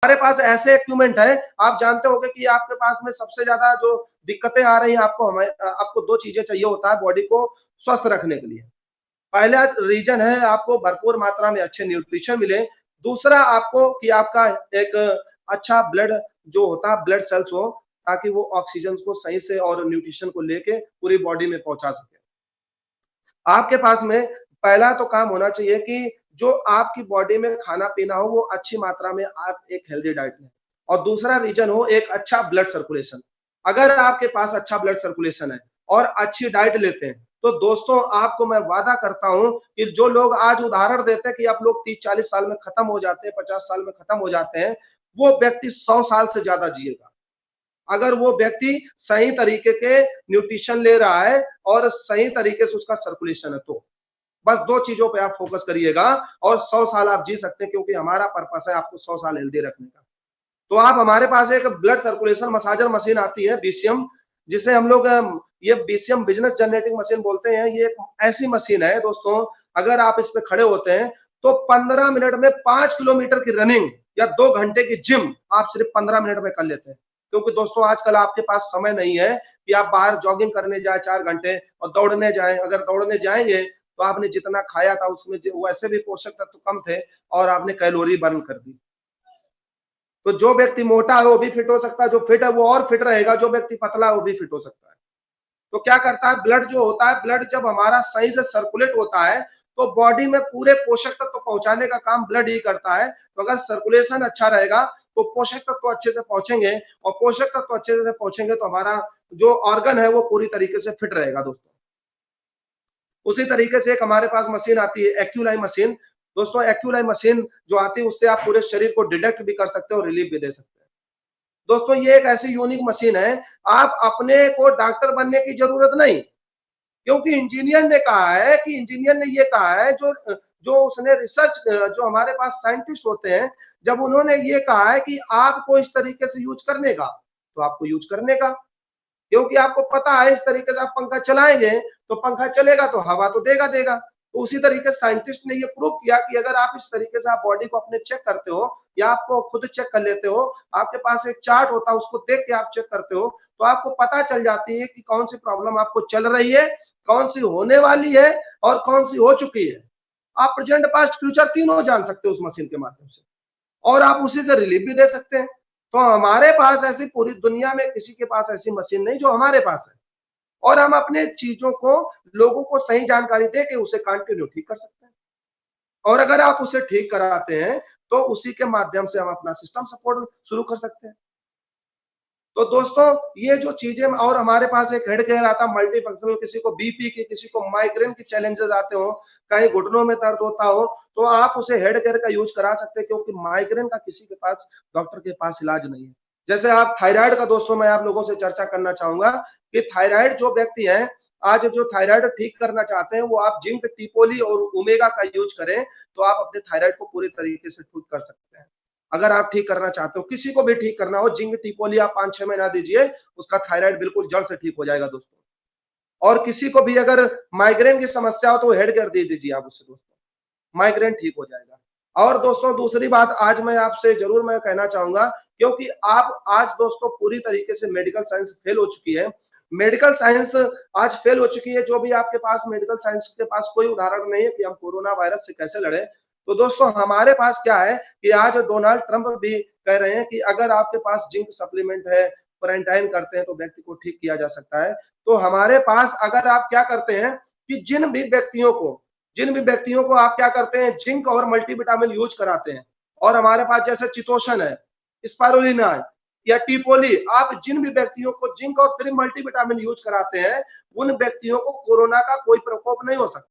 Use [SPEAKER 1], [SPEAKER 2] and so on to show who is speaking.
[SPEAKER 1] हमारे पास ऐसे इक्विपमेंट है, आप जानते होंगे कि आपके पास में सबसे ज्यादा जो दिक्कतें आ रही हैं आपको दो चीजें चाहिए होता है बॉडी को स्वस्थ रखने के लिए। पहला रीजन है आपको भरपूर मात्रा में अच्छे न्यूट्रिशन मिले। दूसरा आपको कि आपका एक अच्छा ब्लड जो होता है ब्लड सेल्स हो, ताकि वो ऑक्सीजन को सही से और न्यूट्रिशन को लेके पूरी बॉडी में पहुंचा सके। आपके पास में पहला तो काम होना चाहिए कि जो आपकी बॉडी में खाना-पीना हो वो अच्छी मात्रा में आप एक हेल्दी डाइट लें और दूसरा रीज़न हो एक अच्छा ब्लड सर्कुलेशन। अगर आपके पास अच्छा ब्लड सर्कुलेशन है और अच्छी डाइट लेते हैं, तो दोस्तों आपको मैं वादा करता हूँ कि जो लोग आज उदाहरण देते हैं कि आप लोग 30-40 साल में खत्म हो जाते हैं, 50 साल में खत्म हो जाते हैं, वो व्यक्ति 100 साल से ज़्यादा जिएगा। अगर वो व्यक्ति सही तरीके के न्यूट्रिशन ले रहा है और सही तरीके से उसका सर्कुलेशन है तो। बस 2 चीज़ों पे आप फ़ोकस करिएगा और 100 साल आप जी सकते हैं क्योंकि हमारा पर्पस है आपको 100 साल हेल्दी रखने का। तो आप हमारे पास एक ब्लड सर्कुलेशन मसाजर मशीन आती है बीसीएम, जिसे हम लोग ये बीसीएम बिज़नेस जनरेटिंग मशीन बोलते हैं। ये एक ऐसी मशीन है दोस्तों, अगर आप इस पे खड़े होते हैं, तो 15 मिनट में 5 किलोमीटर की रनिंग या 2 घंटे की जिम आप सिर्फ 15 मिनट में कर लेते हैं। क्योंकि दोस्तों आजकल आपके पास समय नहीं है कि आप बाहर जॉगिंग करने जाएँ 4 घंटे और दौड़ने जाएँ। अगर दौड़ने जाएँगे, तो आपने जितना खाया था उसमें ज वैसे भी पोषक तत्व कम थे और आपने कैलोरी बर्न कर दी। तो जो व्यक्ति मोटा है वो भी फिट हो सकता है, जो फिट है वो और फिट रहेगा, जो व्यक्ति पतला है वो भी फिट हो सकता है। तो क्या करता है ब्लड जो होता है, ब्लड जब हमारा सही से सर्कुलेट होता है, तो बॉडी में पूरे पोषक तत्व पहुँचाने का काम ब्लड ही करता है। तो अगर सर्कुलेशन अच्छा रहेगा, तो पोषक तत्व अच्छे से पहुँचेंगे और पोषक तत्व अच्छे से पहुँचेंगे तो हमारा जो ऑर्गन है वो पूरी तरीके से फिट रहेगा दोस्तों। उसी तरीके से एक हमारे पास मशीन आती है एक्यूलाइन मशीन। दोस्तों एक्यूलाइन मशीन जो आती है उससे आप पूरे शरीर को डिटेक्ट भी कर सकते हो और रिलीफ भी दे सकते हैं। दोस्तों ये एक ऐसी यूनिक मशीन है, आप अपने को डॉक्टर बनने की जरूरत नहीं, क्योंकि इंजीनियर ने कहा है कि इंजीनियर ने ये कहा है जो जो उसने रिसर्च जो हमारे पास साइंटिस्ट होते हैं, जब उन्होंने ये कहा है कि आपको इस तरीके से यूज करने का, तो आपको यूज करने का। क्योंकि आपको पता है इस तरीके से आप पंखा चलाएंगे तो पंखा चलेगा तो हवा तो देगा देगा। तो उसी तरीके से साइंटिस्ट ने ये प्रूव किया कि अगर आप इस तरीके से आप बॉडी को अपने चेक करते हो या आपको खुद चेक कर लेते हो, आपके पास एक चार्ट होता है उसको देख के आप चेक करते हो, तो आपको पता चल जाती है कि कौन सी प्रॉब्लम आपको चल रही है, कौन सी होने वाली है और कौन सी हो चुकी है। आप प्रेजेंट पास्ट फ्यूचर तीनों जान सकते हो उस मशीन के माध्यम से और आप उसी से रिलीफ भी दे सकते हैं। तो हमारे पास ऐसी पूरी दुनिया में किसी के पास ऐसी मशीन नहीं जो हमारे पास है और हम अपने चीजों को लोगों को सही जानकारी दे के उसे कंटिन्यू ठीक कर सकते हैं और अगर आप उसे ठीक कराते हैं तो उसी के माध्यम से हम अपना सिस्टम सपोर्ट शुरू कर सकते हैं। तो दोस्तों ये जो चीजें और हमारे पास एक हेड केयर आता है मल्टीफंक्शनल, किसी को बीपी की, किसी को माइग्रेन के चैलेंजेस आते हो, कहीं घुटनों में दर्द होता हो, तो आप उसे हेड केयर का यूज करा सकते हैं क्योंकि माइग्रेन का किसी के पास डॉक्टर के पास इलाज नहीं है। जैसे आप थायराइड का दोस्तों मैं आप लोगों से चर्चा करना चाहूंगा कि थायराइड जो व्यक्ति है आज जो थायराइड ठीक करना चाहते हैं वो आप जिंक, टिपोली और ओमेगा का यूज करें तो आप अपने थायराइड को पूरी तरीके से ठीक कर सकते हैं। अगर आप ठीक करना चाहते हो, किसी को भी ठीक करना हो, जिंक टिपोली आप 5-6 महीना दीजिए, उसका थायराइड बिल्कुल जड़ से ठीक हो जाएगा दोस्तों। और किसी को भी अगर माइग्रेन की समस्या हो तो हेड कर दे दीजिए आप उससे दोस्तों, माइग्रेन ठीक हो जाएगा। और दोस्तों दूसरी बात आज मैं आपसे जरूर मैं कहना चाहूंगा, क्योंकि आप आज दोस्तों पूरी तरीके से मेडिकल साइंस फेल हो चुकी है। मेडिकल साइंस आज फेल हो चुकी है। जो भी आपके पास मेडिकल साइंस के पास कोई उदाहरण नहीं है कि हम कोरोना वायरस से कैसे लड़े। तो दोस्तों हमारे पास क्या है कि आज डोनाल्ड ट्रंप भी कह रहे हैं कि अगर आपके पास जिंक सप्लीमेंट है, क्वारंटाइन करते हैं तो व्यक्ति को ठीक किया जा सकता है। तो हमारे पास अगर आप क्या करते हैं कि जिन भी व्यक्तियों को आप क्या करते हैं जिंक और मल्टीविटामिन यूज कराते हैं और हमारे पास जैसे चितोशन है, स्पारुलिना है या टिपोली, आप जिन भी व्यक्तियों को जिंक और फिर मल्टीविटामिन यूज कराते हैं उन व्यक्तियों को कोरोना का कोई प्रकोप नहीं हो सकता।